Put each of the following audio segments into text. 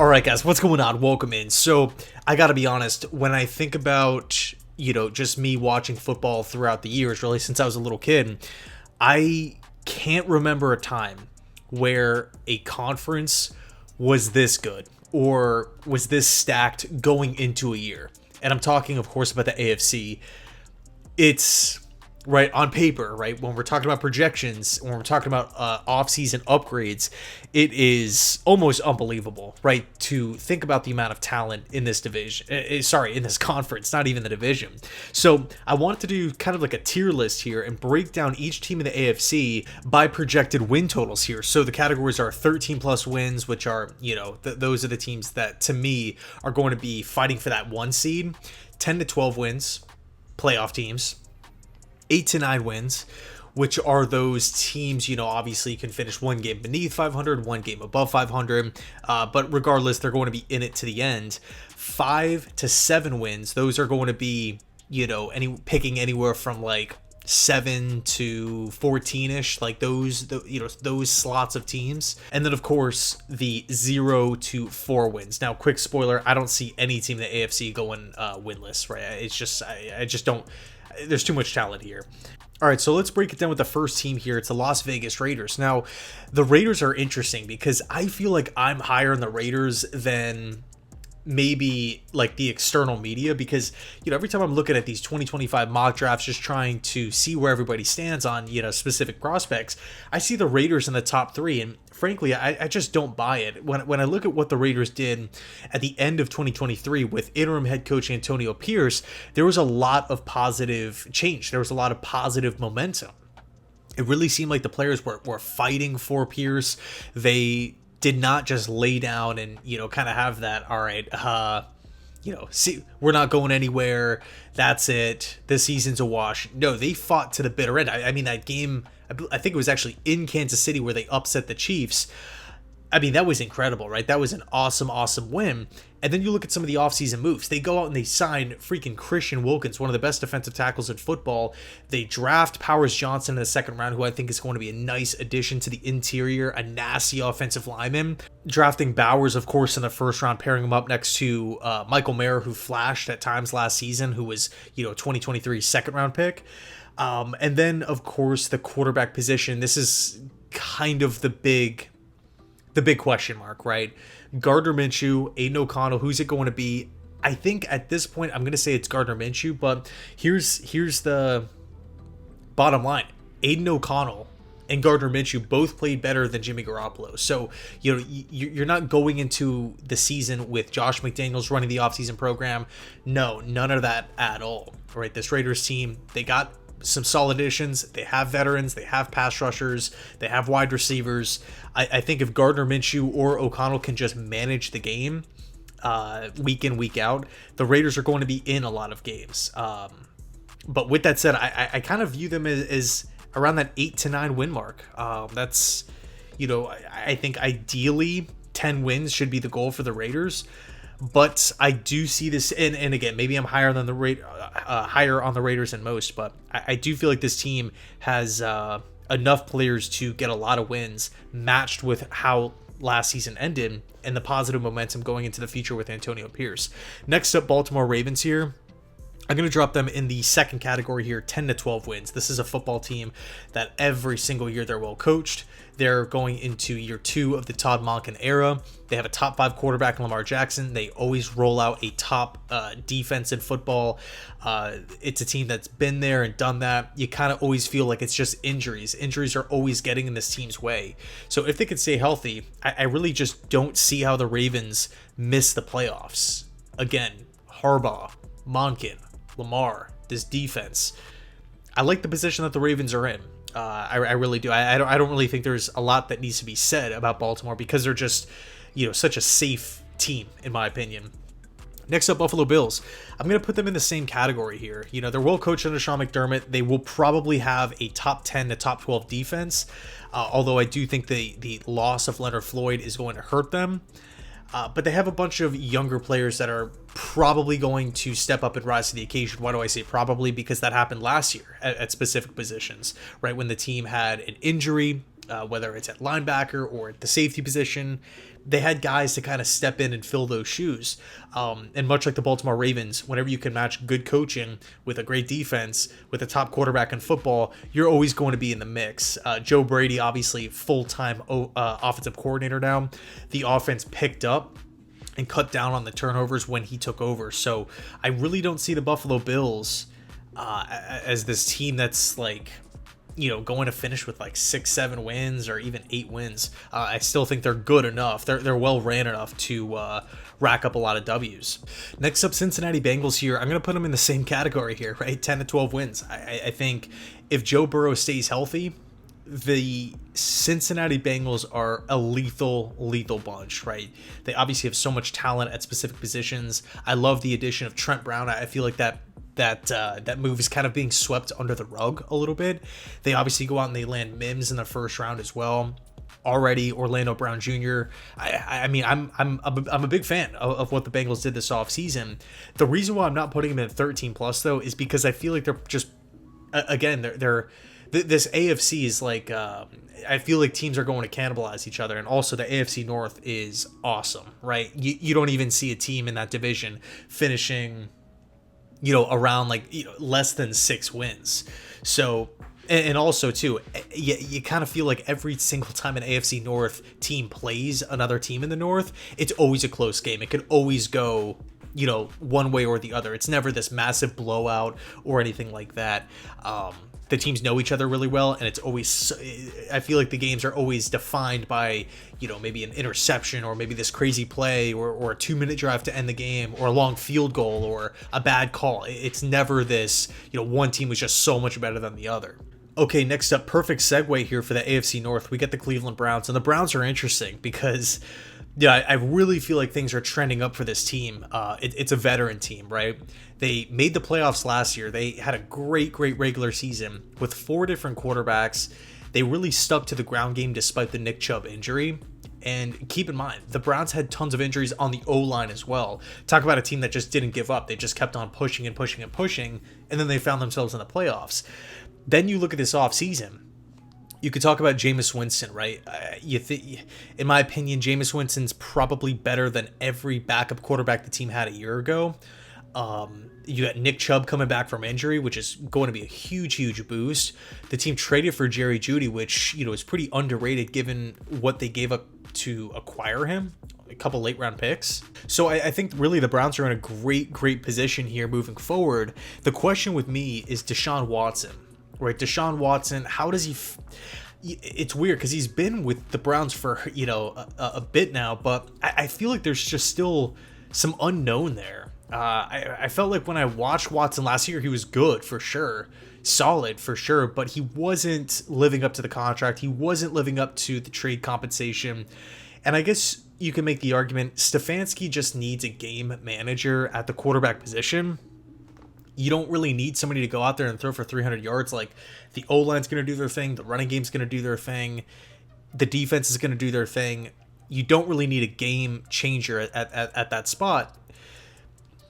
All right, guys, what's going on? Welcome in. So I got to be honest, when I think about, just me watching football throughout the years, really since I was a little kid, I can't remember a time where a conference was this good or was this stacked going into a year. And I'm talking, of course, about the AFC. It's right on paper, right? When we're talking about projections, when we're talking about off-season upgrades, it is almost unbelievable, right? To think about the amount of talent in this division, in this conference, not even the division. So I wanted to do kind of like a tier list here and break down each team in the AFC by projected win totals here. So the categories are 13 plus wins, which are, those are the teams that to me are going to be fighting for that one seed, 10 to 12 wins, playoff teams, 8 to 9 wins, which are those teams, obviously can finish one game beneath 500, one game above 500, but regardless, they're going to be in it to the end. 5 to 7 wins, those are going to be, picking anywhere from like 7 to 14-ish, like those slots of teams. And then, of course, the 0 to 4 wins. Now, quick spoiler, I don't see any team in the AFC going winless, right? It's just, I just don't. There's too much talent here. All right, so let's break it down with the first team here. It's the Las Vegas Raiders. Now, the Raiders are interesting because I feel like I'm higher on the Raiders than maybe like the external media, because every time I'm looking at these 2025 mock drafts, just trying to see where everybody stands on specific prospects, I see the Raiders in the top 3, and frankly I just don't buy it. When I look at what the Raiders did at the end of 2023 with interim head coach Antonio Pierce, there was a lot of positive change. There was a lot of positive momentum. It really seemed like the players were fighting for Pierce. They did not just lay down and, kind of have that, all right, see, we're not going anywhere. That's it. This season's a wash. No, they fought to the bitter end. I mean, that game, I think it was actually in Kansas City where they upset the Chiefs. I mean, that was incredible, right? That was an awesome, awesome win. And then you look at some of the offseason moves. They go out and they sign freaking Christian Wilkins, one of the best defensive tackles in football. They draft Powers Johnson in the second round, who I think is going to be a nice addition to the interior, a nasty offensive lineman. Drafting Bowers, of course, in the first round, pairing him up next to Michael Mayer, who flashed at times last season, who was, 2023 second round pick. And then, of course, the quarterback position. This is kind of the big question mark, right? Gardner Minshew, Aiden O'Connell, who's it going to be? I think at this point, I'm going to say it's Gardner Minshew, but here's the bottom line. Aiden O'Connell and Gardner Minshew both played better than Jimmy Garoppolo. So, you're not going into the season with Josh McDaniels running the offseason program. No, none of that at all, right? This Raiders team, they got some solid additions. They have veterans. They have pass rushers. They have wide receivers. I think if Gardner Minshew or O'Connell can just manage the game week in, week out, the Raiders are going to be in a lot of games. But with that said, I kind of view them as around that 8 to 9 win mark. That's, I think ideally 10 wins should be the goal for the Raiders. But I do see this, and again, maybe I'm higher than higher on the Raiders than most, but I do feel like this team has enough players to get a lot of wins, matched with how last season ended and the positive momentum going into the future with Antonio Pierce. Next up, Baltimore Ravens here. I'm going to drop them in the second category here, 10 to 12 wins. This is a football team that every single year they're well coached. They're going into year 2 of the Todd Monken era. They have a top 5 quarterback in Lamar Jackson. They always roll out a top defense in football. It's a team that's been there and done that. You kind of always feel like it's just injuries. Injuries are always getting in this team's way. So if they can stay healthy, I really just don't see how the Ravens miss the playoffs. Again, Harbaugh, Monken, Lamar, this defense. I like the position that the Ravens are in. I really do. I don't really think there's a lot that needs to be said about Baltimore because they're just, such a safe team, in my opinion. Next up, Buffalo Bills. I'm going to put them in the same category here. They're well coached under Sean McDermott. They will probably have a top 10 to top 12 defense, although I do think the loss of Leonard Floyd is going to hurt them. But they have a bunch of younger players that are probably going to step up and rise to the occasion. Why do I say probably? Because that happened last year at specific positions, right? When the team had an injury, whether it's at linebacker or at the safety position. They had guys to kind of step in and fill those shoes. And much like the Baltimore Ravens, whenever you can match good coaching with a great defense, with a top quarterback in football, you're always going to be in the mix. Joe Brady, obviously full-time offensive coordinator now. The offense picked up and cut down on the turnovers when he took over. So I really don't see the Buffalo Bills as this team that's like, going to finish with like 6-7 wins or even 8 wins. I still think they're good enough. They're well ran enough to rack up a lot of W's. Next up, Cincinnati Bengals here. I'm going to put them in the same category here, right? 10 to 12 wins. I think if Joe Burrow stays healthy, the Cincinnati Bengals are a lethal bunch, right? They obviously have so much talent at specific positions. I love the addition of Trent Brown. I feel like that move is kind of being swept under the rug a little bit. They obviously go out and they land Mims in the first round as well. Already Orlando Brown Jr. I mean, I'm a big fan of what the Bengals did this offseason. The reason why I'm not putting them in 13 plus though is because I feel like they're just, again, this AFC is like, I feel like teams are going to cannibalize each other. And also the AFC North is awesome, right? You don't even see a team in that division finishing, around less than 6 wins. So, and also too, you kind of feel like every single time an AFC North team plays another team in the North, it's always a close game. It could always go, one way or the other. It's never this massive blowout or anything like that. The teams know each other really well, and it's always, I feel like the games are always defined by, maybe an interception or maybe this crazy play or a 2-minute drive to end the game or a long field goal or a bad call. It's never this, one team was just so much better than the other. Okay, next up, perfect segue here for the AFC North. We get the Cleveland Browns, and the Browns are interesting because I really feel like things are trending up for this team. It's a veteran team, right? They made the playoffs last year. They had a great regular season with 4 different quarterbacks. They really stuck to the ground game despite the Nick Chubb injury. And keep in mind, the Browns had tons of injuries on the O-line as well. Talk about a team that just didn't give up. They just kept on pushing, and then they found themselves in the playoffs. Then you look at this offseason. You could talk about Jameis Winston, right? In my opinion, Jameis Winston's probably better than every backup quarterback the team had a year ago. You got Nick Chubb coming back from injury, which is going to be a huge boost. The team traded for Jerry Jeudy, which, is pretty underrated given what they gave up to acquire him. A couple late round picks. So I think really the Browns are in a great position here moving forward. The question with me is Deshaun Watson. Right, Deshaun Watson, how does he... It's weird because he's been with the Browns for, a bit now, but I feel like there's just still some unknown there. I felt like when I watched Watson last year, he was good for sure, solid for sure, but he wasn't living up to the contract. He wasn't living up to the trade compensation. And I guess you can make the argument Stefanski just needs a game manager at the quarterback position. You don't really need somebody to go out there and throw for 300 yards. Like, the O-line's going to do their thing. The running game's going to do their thing. The defense is going to do their thing. You don't really need a game changer at that spot.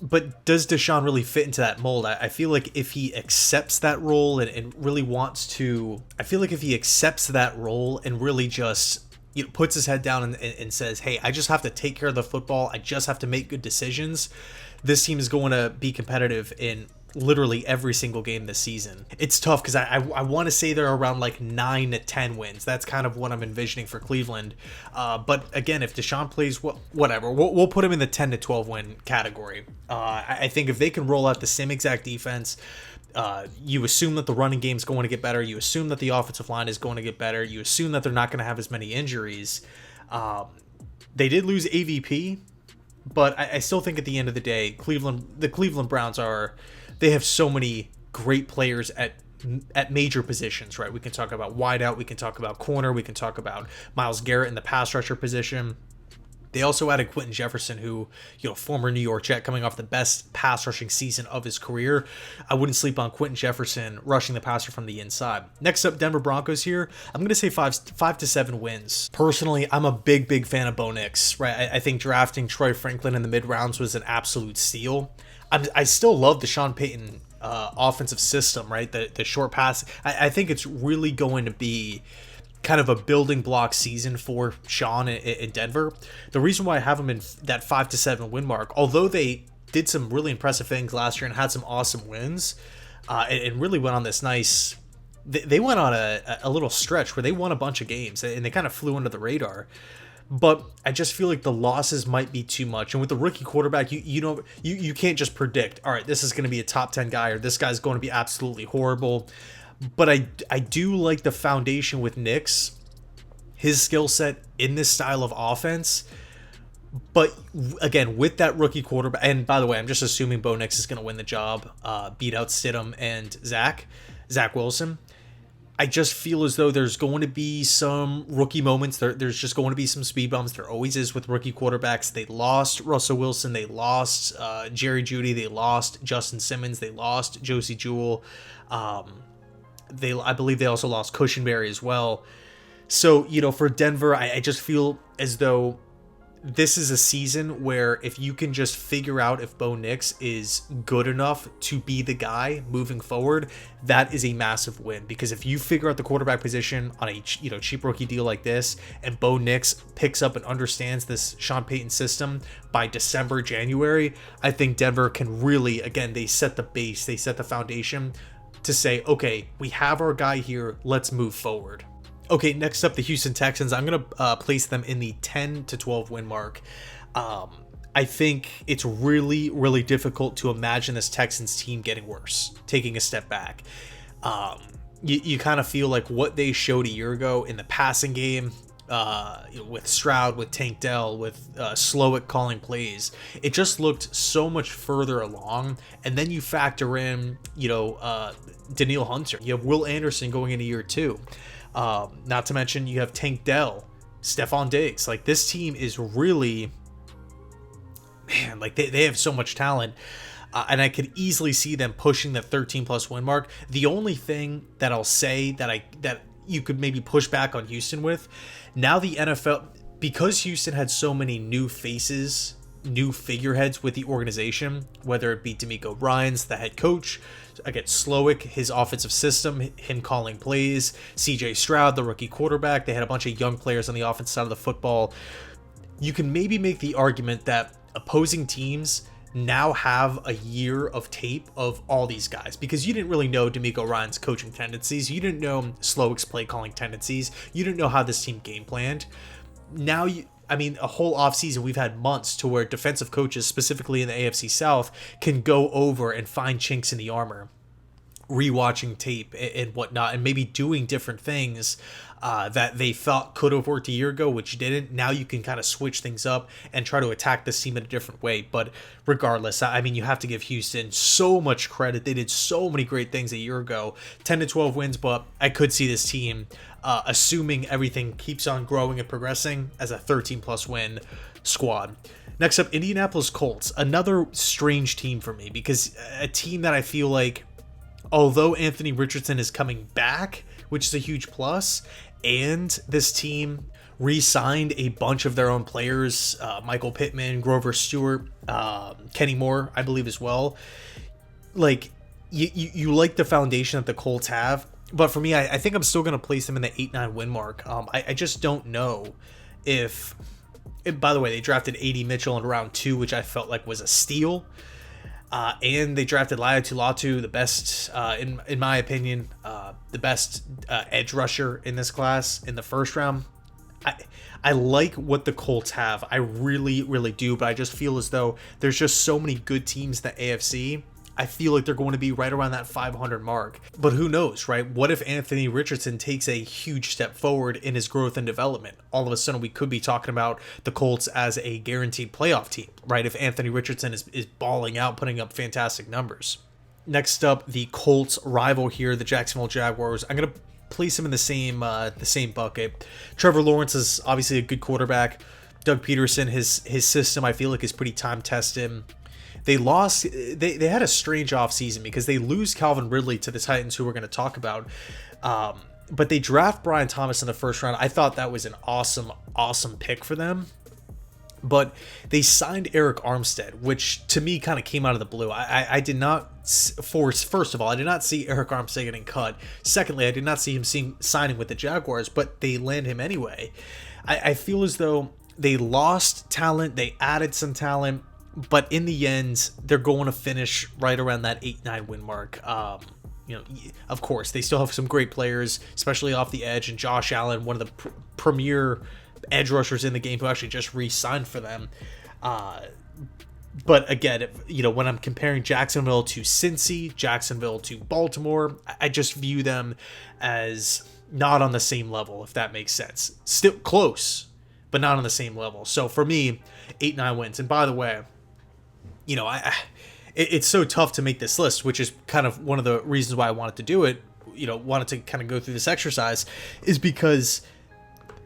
But does Deshaun really fit into that mold? I feel like if he accepts that role and really wants to... I feel like if he accepts that role and really just... puts his head down and says, hey, I just have to take care of the football. I just have to make good decisions. This team is going to be competitive in literally every single game this season. It's tough because I want to say they're around 9 to 10 wins. That's kind of what I'm envisioning for Cleveland. But again, if Deshaun plays, whatever, we'll put him in the 10 to 12 win category. I think if they can roll out the same exact defense, you assume that the running game is going to get better. You assume that the offensive line is going to get better. You assume that they're not going to have as many injuries. They did lose AVP, but I still think at the end of the day, the Cleveland Browns they have so many great players at major positions, right? We can talk about wideout, we can talk about corner, we can talk about Myles Garrett in the pass rusher position. They also added Quentin Jefferson, who, former New York Jet, coming off the best pass rushing season of his career. I wouldn't sleep on Quentin Jefferson rushing the passer from the inside. Next up, Denver Broncos here. I'm going to say 5 to 7 wins. Personally, I'm a big fan of Bo Nix, right? I think drafting Troy Franklin in the mid rounds was an absolute steal. I still love the Sean Payton offensive system, right? The short pass. I think it's really going to be kind of a building block season for Sean in Denver. The reason why I have them in that 5-7 win mark, although they did some really impressive things last year and had some awesome wins, and really went on this nice. They went on a little stretch where they won a bunch of games and they kind of flew under the radar. But I just feel like the losses might be too much. And with the rookie quarterback, you can't just predict, all right, this is going to be a top 10 guy or this guy's going to be absolutely horrible. But I do like the foundation with Nix, his skill set in this style of offense. But again, with that rookie quarterback, and by the way, I'm just assuming Bo Nix is going to win the job, beat out Stidham and Zach Wilson. I just feel as though there's going to be some rookie moments. There's just going to be some speed bumps. There always is with rookie quarterbacks. They lost Russell Wilson. They lost Jerry Jeudy. They lost Justin Simmons. They lost Josie Jewell. I believe they also lost Cushenberry as well. So, for Denver, I just feel as though this is a season where if you can just figure out if Bo Nix is good enough to be the guy moving forward, that is a massive win. Because if you figure out the quarterback position on a cheap rookie deal like this, and Bo Nix picks up and understands this Sean Payton system by December, January, I think Denver can really, again, they set the base, they set the foundation to say, okay, we have our guy here, let's move forward. Okay, next up, the Houston Texans. I'm going to place them in the 10-12 win mark. I think it's really, really difficult to imagine this Texans team getting worse, taking a step back. You kind of feel like what they showed a year ago in the passing game, with Stroud, with Tank Dell, with Slowick calling plays, it just looked so much further along. And then you factor in, Danielle Hunter. You have Will Anderson going into year 2. Not to mention you have Tank Dell, Stephon Diggs. Like, this team is really, man, like they have so much talent. And I could easily see them pushing the 13+ win mark. The only thing that I'll say that you could maybe push back on Houston with, now the NFL, because Houston had so many new faces, new figureheads with the organization, whether it be D'Amico Ryans, the head coach, again, Slowick, his offensive system, him calling plays, CJ Stroud, the rookie quarterback, they had a bunch of young players on the offensive side of the football. You can maybe make the argument that opposing teams now have a year of tape of all these guys, because you didn't really know D'Amico Ryan's coaching tendencies, you didn't know Slowick's play calling tendencies, you didn't know how this team game planned. Now a whole offseason, we've had months to where defensive coaches, specifically in the AFC South, can go over and find chinks in the armor, rewatching tape and whatnot, and maybe doing different things that they thought could have worked a year ago, which didn't. Now you can kind of switch things up and try to attack this team in a different way. But regardless, you have to give Houston so much credit. They did so many great things a year ago. 10-12 wins, but I could see this team, assuming everything keeps on growing and progressing, as a 13+ win squad. Next up, Indianapolis Colts. Another strange team for me, because a team that I feel like, although Anthony Richardson is coming back, which is a huge plus, and this team re-signed a bunch of their own players, Michael Pittman, Grover Stewart, Kenny Moore, I believe as well. Like, you like the foundation that the Colts have, but for me, I think I'm still going to place them in the 8-9 win mark. I just don't know if... By the way, they drafted A.D. Mitchell in round 2, which I felt like was a steal. And they drafted Laiatu Latu, the best, in my opinion, the best edge rusher in this class in the first round. I like what the Colts have. I really, really do. But I just feel as though there's just so many good teams in the AFC. I feel like they're going to be right around that 500 mark. But who knows, right? What if Anthony Richardson takes a huge step forward in his growth and development? All of a sudden, we could be talking about the Colts as a guaranteed playoff team, right? If Anthony Richardson is balling out, putting up fantastic numbers. Next up, the Colts rival here, the Jacksonville Jaguars. I'm going to place him in the same bucket. Trevor Lawrence is obviously a good quarterback. Doug Peterson, his system, I feel like, is pretty time-tested. They had a strange offseason because they lose Calvin Ridley to the Titans, who we're going to talk about. But they draft Brian Thomas in the first round. I thought that was an awesome pick for them. But they signed Eric Armstead, which to me kind of came out of the blue. I did not first of all, I did not see Eric Armstead getting cut. Secondly, I did not see him signing with the Jaguars, but they land him anyway. I feel as though they lost talent, they added some talent, but in the end, they're going to finish right around that 8-9 win mark. Of course, they still have some great players, especially off the edge, and Josh Allen, one of the premier edge rushers in the game, who actually just re-signed for them. But again, when I'm comparing Jacksonville to Cincy, Jacksonville to Baltimore, I just view them as not on the same level, if that makes sense. Still close, but not on the same level. So for me, 8-9 wins. And by the way, it's so tough to make this list, which is kind of one of the reasons why I wanted to do it, wanted to kind of go through this exercise, is because,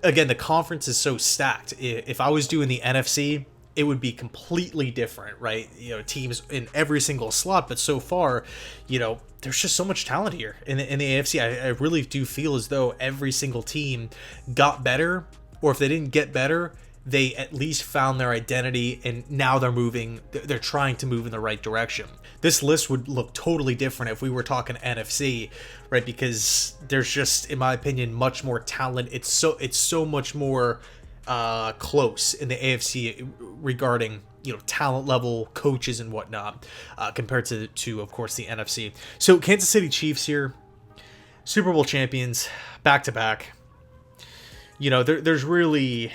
again, the conference is so stacked. If I was doing the NFC, it would be completely different, right? Teams in every single slot, but so far, there's just so much talent here in the AFC. I really do feel as though every single team got better, or if they didn't get better, they at least found their identity, and now they're trying to move in the right direction. This list would look totally different if we were talking NFC, right? Because there's just, in my opinion, much more talent. It's so much more close in the AFC regarding talent level, coaches and whatnot, compared to of course the NFC. So Kansas City Chiefs here, Super Bowl champions, back to back. There's really,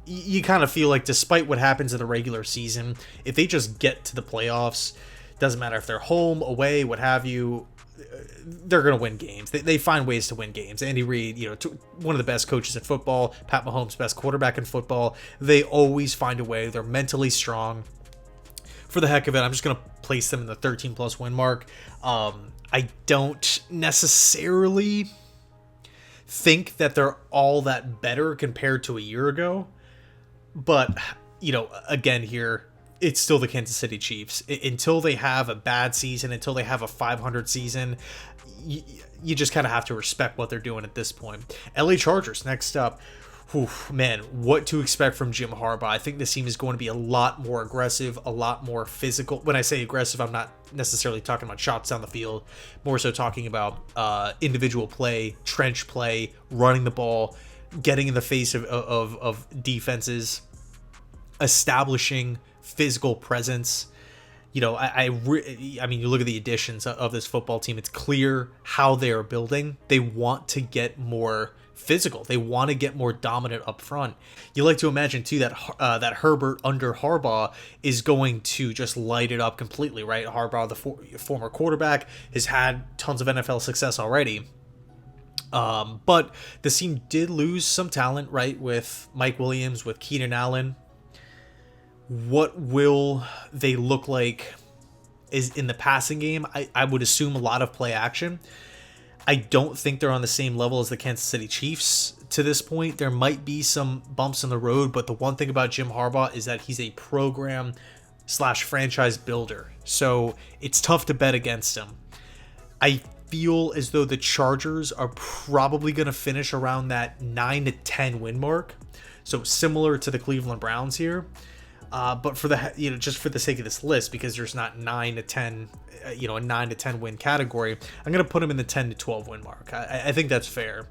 you kind of feel like, despite what happens in the regular season, if they just get to the playoffs, doesn't matter if they're home, away, what have you, they're going to win games. They find ways to win games. Andy Reid, one of the best coaches in football, Pat Mahomes, best quarterback in football. They always find a way. They're mentally strong. For the heck of it, I'm just going to place them in the 13-plus win mark. I don't necessarily think that they're all that better compared to a year ago. But, again here, it's still the Kansas City Chiefs. Until they have a bad season, until they have a 500 season, you just kind of have to respect what they're doing at this point. LA Chargers next up. Whew, man, what to expect from Jim Harbaugh. I think this team is going to be a lot more aggressive, a lot more physical. When I say aggressive, I'm not necessarily talking about shots down the field, more so talking about individual play, trench play, running the ball, getting in the face of defenses, establishing physical presence. I mean, you look at the additions of this football team, it's clear how they are building. They want to get more physical. They want to get more dominant up front. You like to imagine too that Herbert under Harbaugh is going to just light it up completely, right? Harbaugh, the former quarterback, has had tons of NFL success already. But the team did lose some talent, right? With Mike Williams, with Keenan Allen. What will they look like is in the passing game? I would assume a lot of play action. I don't think they're on the same level as the Kansas City Chiefs to this point. There might be some bumps in the road, but the one thing about Jim Harbaugh is that he's a program/franchise builder. So it's tough to bet against him. I feel as though the Chargers are probably going to finish around that 9-10 win mark. So similar to the Cleveland Browns here. But for just for the sake of this list, because there's not 9 to 10, a 9 to 10 win category, I'm going to put them in the 10 to 12 win mark. I think that's fair.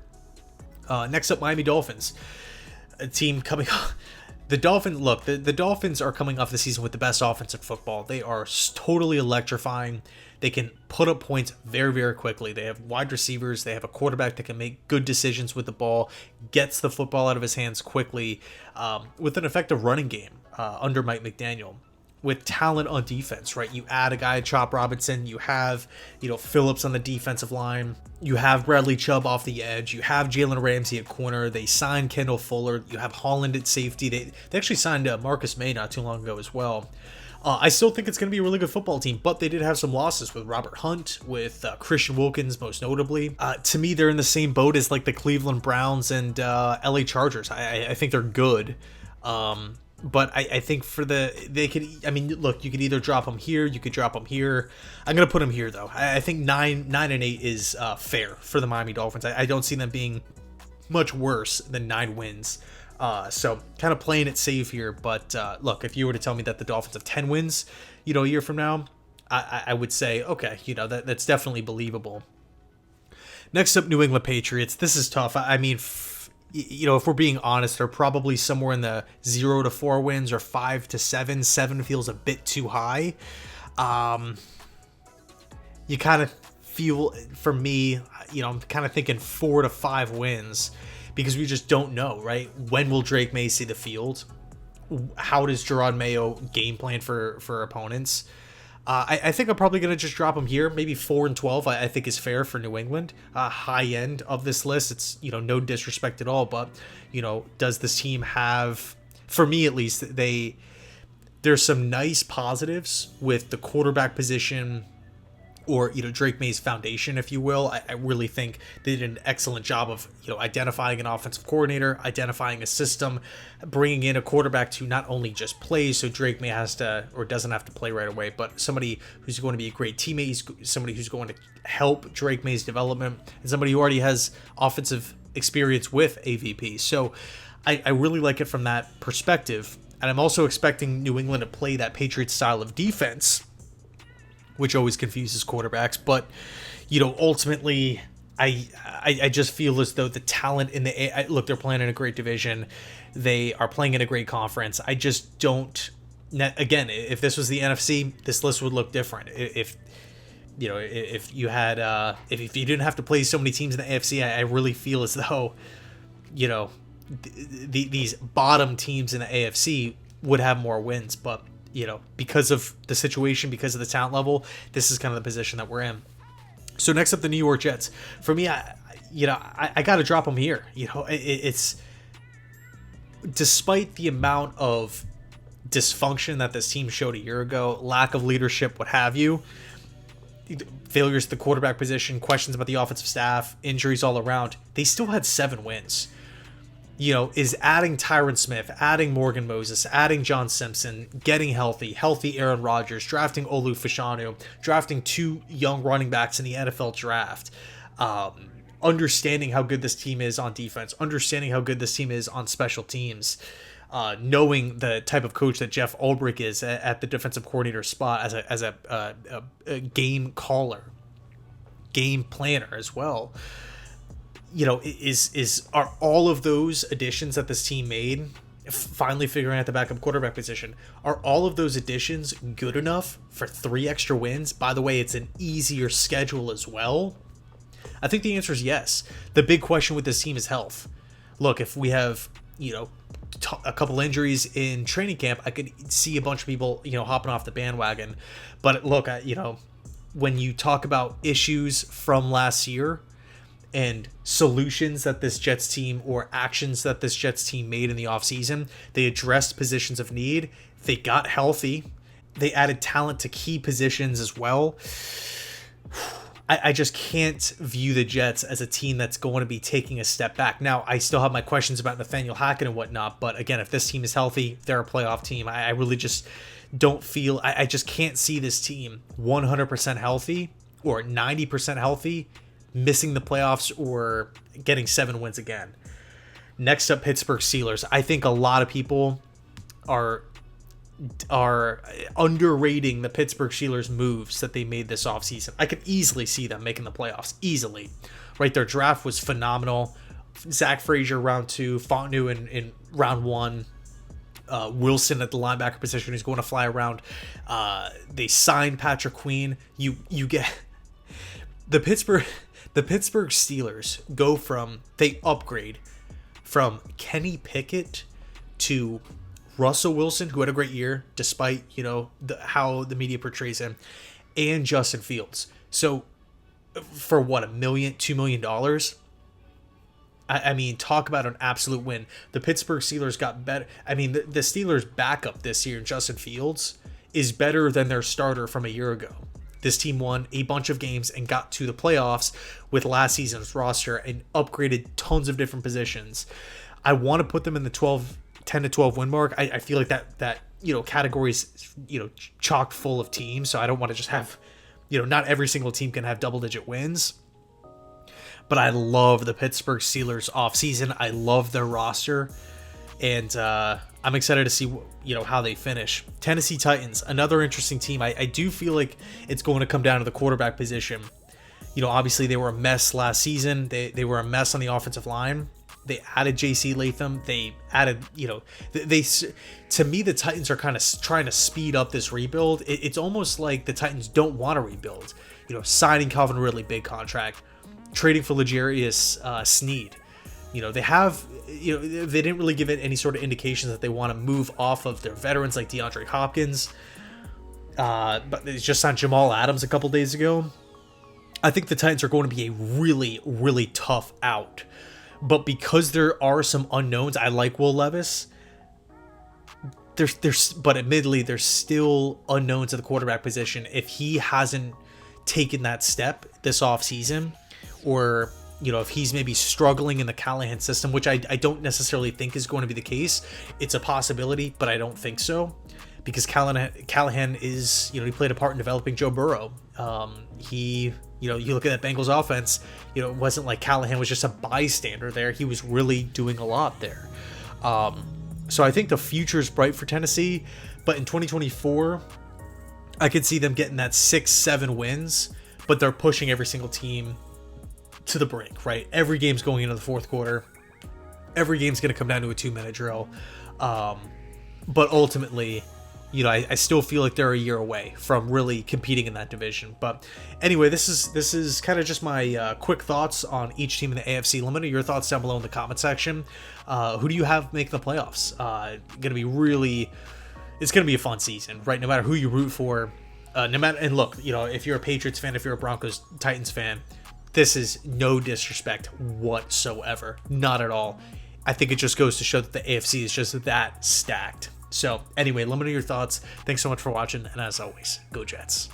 Next up, Miami Dolphins, a team coming off. The Dolphins, look, the Dolphins are coming off the season with the best offense in football. They are totally electrifying. They can put up points very, very quickly. They have wide receivers. They have a quarterback that can make good decisions with the ball, gets the football out of his hands quickly, with an effective running game under Mike McDaniel. With talent on defense, right? You add a guy, Chop Robinson. You have, Phillips on the defensive line. You have Bradley Chubb off the edge. You have Jalen Ramsey at corner. They signed Kendall Fuller. You have Holland at safety. They actually signed Marcus May not too long ago as well. I still think it's going to be a really good football team, but they did have some losses with Robert Hunt, with Christian Wilkins most notably. To me, they're in the same boat as like the Cleveland Browns and LA Chargers. I think they're good. But I think look, you could either drop them here, you could drop them here. I'm going to put them here, though. I think 9-8 is fair for the Miami Dolphins. I don't see them being much worse than 9 wins. So kind of playing it safe here. But look, if you were to tell me that the Dolphins have 10 wins, a year from now, I would say, okay, that's definitely believable. Next up, New England Patriots. This is tough. I mean, if we're being honest, they're probably somewhere in the 0 to 4 wins or 5 to 7. 7 feels a bit too high. You kind of feel, for me, I'm kind of thinking 4 to 5 wins because we just don't know, right? When will Drake May see the field? How does Gerard Mayo game plan for opponents? I think I'm probably going to just drop him here. Maybe 4-12, I think is fair for New England. High end of this list. It's, no disrespect at all, but, does this team have, for me at least, there's some nice positives with the quarterback position, or Drake May's foundation, if you will. I really think they did an excellent job of identifying an offensive coordinator, identifying a system, bringing in a quarterback to not only just play, so Drake May has to or doesn't have to play right away, but somebody who's going to be a great teammate, somebody who's going to help Drake May's development, and somebody who already has offensive experience with AVP. So I really like it from that perspective, and I'm also expecting New England to play that Patriots style of defense, which always confuses quarterbacks. But, ultimately, I just feel as though the talent in look, they're playing in a great division. They are playing in a great conference. I just don't, again, if this was the NFC, this list would look different. If you had, if you didn't have to play so many teams in the AFC, I really feel as though, these bottom teams in the AFC would have more wins. But, because of the situation, because of the talent level, this is kind of the position that we're in. So next up, the New York Jets. For me, I got to drop them here. It's despite the amount of dysfunction that this team showed a year ago, lack of leadership, what have you, failures at the quarterback position, questions about the offensive staff, injuries all around, they still had 7 wins. Is adding Tyron Smith, adding Morgan Moses, adding John Simpson, getting healthy Aaron Rodgers, drafting Olu Fashanu, drafting 2 young running backs in the NFL draft, understanding how good this team is on defense, understanding how good this team is on special teams, knowing the type of coach that Jeff Ulbrich is at the defensive coordinator spot as a game caller, game planner as well. Are all of those additions that this team made, finally figuring out the backup quarterback position, are all of those additions good enough for 3 extra wins? By the way, it's an easier schedule as well. I think the answer is yes. The big question with this team is health. Look, if we have, a couple injuries in training camp, I could see a bunch of people, hopping off the bandwagon. But look, when you talk about issues from last year, and solutions that this Jets team, or actions that this Jets team made in the offseason, they addressed positions of need. They got healthy. They added talent to key positions as well. I just can't view the Jets as a team that's going to be taking a step back. Now, I still have my questions about Nathaniel Hackett and whatnot, but again, if this team is healthy, they're a playoff team. I really just don't feel, I just can't see this team 100% healthy or 90% healthy, missing the playoffs or getting 7 wins again. Next up, Pittsburgh Steelers. I think a lot of people are underrating the Pittsburgh Steelers moves that they made this offseason. I could easily see them making the playoffs. Easily. Right? Their draft was phenomenal. Zach Frazier, round 2. Fontenot in round 1. Wilson at the linebacker position, who's going to fly around. They signed Patrick Queen. You get the Pittsburgh Steelers they upgrade from Kenny Pickett to Russell Wilson, who had a great year despite, how the media portrays him, and Justin Fields. So for what, $1 million, $2 million? I mean, talk about an absolute win. The Pittsburgh Steelers got better. I mean, the Steelers' backup this year, Justin Fields, is better than their starter from a year ago. This team won a bunch of games and got to the playoffs with last season's roster and upgraded tons of different positions. I want to put them in the 10 to 12 win mark. I feel like that category is, chock full of teams. So I don't want to just have, not every single team can have double-digit wins. But I love the Pittsburgh Steelers offseason. I love their roster. and I'm excited to see how they finish. Tennessee Titans, another interesting team. I do feel like it's going to come down to the quarterback position. Obviously they were a mess last season. They were a mess on the offensive line. They added J.C. Latham. They added, to me, the Titans are kind of trying to speed up this rebuild. It's almost like the Titans don't want to rebuild. Signing Calvin Ridley, big contract, trading for L'Jarius Sneed. They have, they didn't really give it any sort of indications that they want to move off of their veterans like DeAndre Hopkins. But they just signed Jamal Adams a couple days ago. I think the Titans are going to be a really, really tough out. But because there are some unknowns, I like Will Levis. But admittedly, there's still unknowns at the quarterback position. If he hasn't taken that step this offseason, or if he's maybe struggling in the Callahan system, which I don't necessarily think is going to be the case. It's a possibility, but I don't think so, because Callahan is, he played a part in developing Joe Burrow. You look at that Bengals offense, it wasn't like Callahan was just a bystander there. He was really doing a lot there. So I think the future is bright for Tennessee, but in 2024, I could see them getting that 6-7 wins, but they're pushing every single team to the brink, right? Every game's going into the fourth quarter. Every game's going to come down to a 2-minute drill. But ultimately, I still feel like they're a year away from really competing in that division. But anyway, this is kind of just my quick thoughts on each team in the AFC. Let me know your thoughts down below in the comment section. Who do you have make the playoffs? It's gonna be a fun season, right? No matter who you root for, and look, if you're a Patriots fan, if you're a Broncos Titans fan, this is no disrespect whatsoever, not at all. I think it just goes to show that the AFC is just that stacked. So anyway, let me know your thoughts. Thanks so much for watching, and as always, go Jets.